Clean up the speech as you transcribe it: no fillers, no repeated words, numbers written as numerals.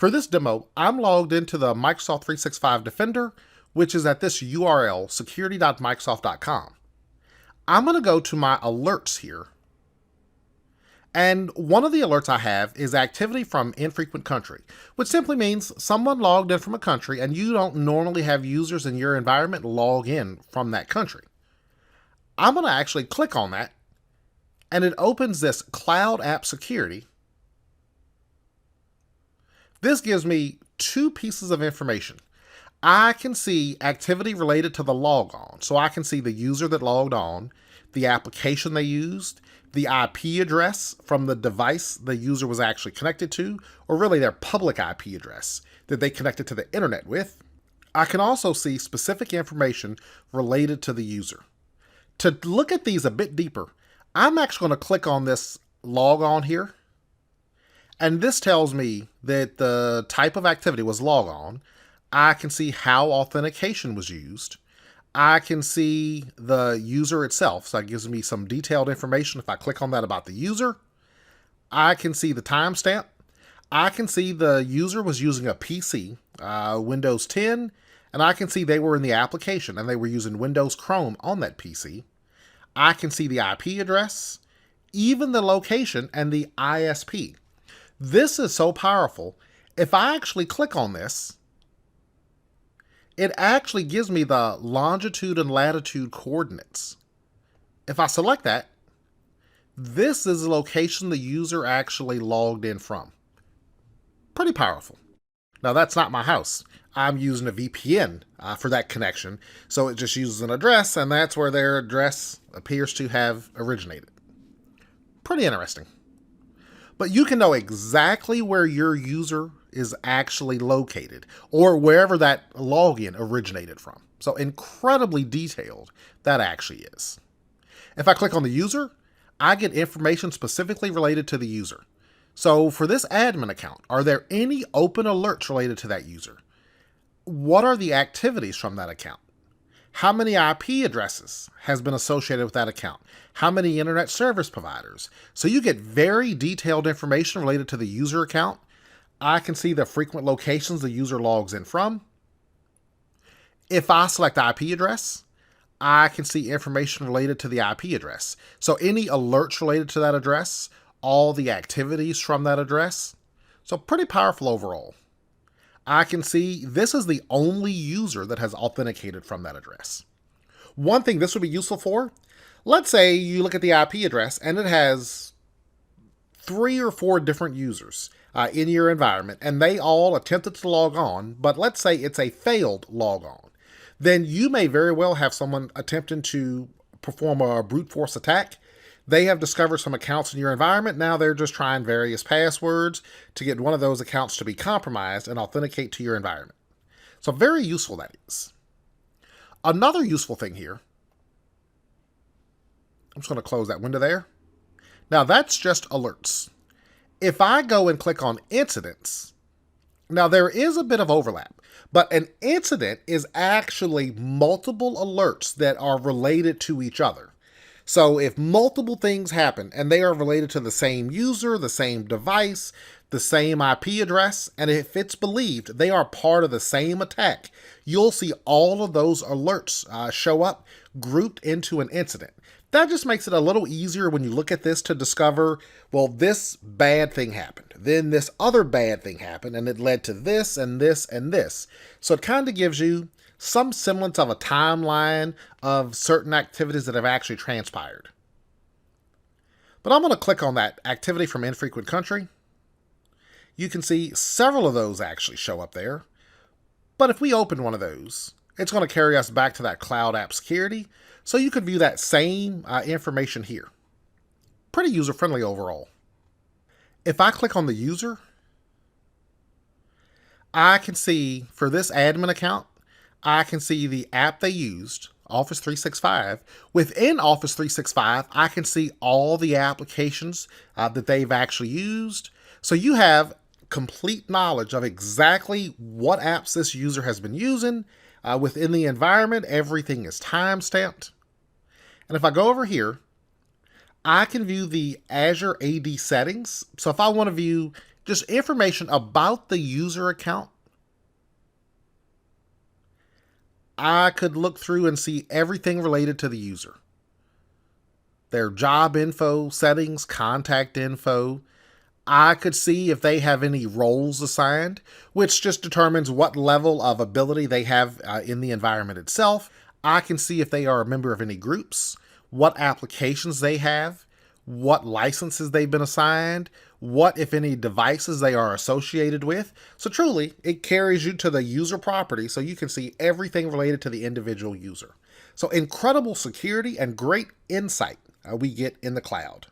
For this demo, I'm logged into the Microsoft 365 Defender, which is at this URL, security.microsoft.com. I'm going to go to my alerts here. And one of the alerts I have is activity from infrequent country, which simply means someone logged in from a country and you don't normally have users in your environment log in from that country. I'm going to actually click on that, and it opens this Cloud App Security. This gives me two pieces of information. I can see activity related to the logon. So I can see the user that logged on, the application they used, the IP address from the device the user was actually connected to, or really their public IP address that they connected to the internet with. I can also see specific information related to the user. To look at these a bit deeper, I'm actually going to click on this logon here. And this tells me that the type of activity was logon. I can see how authentication was used. I can see the user itself, so that gives me some detailed information if I click on that about the user. I can see the timestamp. I can see the user was using a PC, Windows 10, and I can see they were in the application and they were using Windows Chrome on that PC. I can see the IP address, even the location, and the ISP. This is so powerful. If I actually click on this, it actually gives me the longitude and latitude coordinates. If I select that, this is the location the user actually logged in from. Pretty powerful. Now that's not my house. I'm using a VPN for that connection, so it just uses an address, and that's where their address appears to have originated. Pretty interesting. But you can know exactly where your user is actually located, or wherever that login originated from. So incredibly detailed that actually is. If I click on the user, I get information specifically related to the user. So for this admin account, are there any open alerts related to that user? What are the activities from that account? How many IP addresses has been associated with that account? How many internet service providers? So you get very detailed information related to the user account. I can see the frequent locations the user logs in from. If I select IP address, I can see information related to the IP address. So any alerts related to that address, all the activities from that address. So pretty powerful overall. I can see this is the only user that has authenticated from that address. One thing this would be useful for, let's say you look at the IP address and it has 3 or 4 different users in your environment, and they all attempted to log on, but let's say it's a failed logon. Then you may very well have someone attempting to perform a brute force attack. They have discovered some accounts in your environment. Now they're just trying various passwords to get one of those accounts to be compromised and authenticate to your environment. So very useful that is. Another useful thing here, I'm just going to close that window there. Now that's just alerts. If I go and click on incidents, now there is a bit of overlap, but an incident is actually multiple alerts that are related to each other. So if multiple things happen and they are related to the same user, the same device, the same IP address, and if it's believed they are part of the same attack, you'll see all of those alerts show up grouped into an incident. That just makes it a little easier when you look at this to discover, well, this bad thing happened. Then this other bad thing happened, and it led to this and this and this. So it kind of gives you some semblance of a timeline of certain activities that have actually transpired. But I'm going to click on that activity from infrequent country. You can see several of those actually show up there. But if we open one of those, it's going to carry us back to that Cloud App Security, so you can view that same information here. Pretty user-friendly overall. If I click on the user, I can see for this admin account, I can see the app they used, Office 365. Within Office 365, I can see all the applications that they've actually used. So you have complete knowledge of exactly what apps this user has been using. Within the environment, everything is time-stamped. And if I go over here, I can view the Azure AD settings. So if I want to view just information about the user account. I could look through and see everything related to the user. Their job info, settings, contact info. I could see if they have any roles assigned, which just determines what level of ability they have in the environment itself. I can see if they are a member of any groups, what applications they have, what licenses they've been assigned, what, if any, devices they are associated with. So truly, it carries you to the user property so you can see everything related to the individual user. So incredible security and great insight we get in the cloud.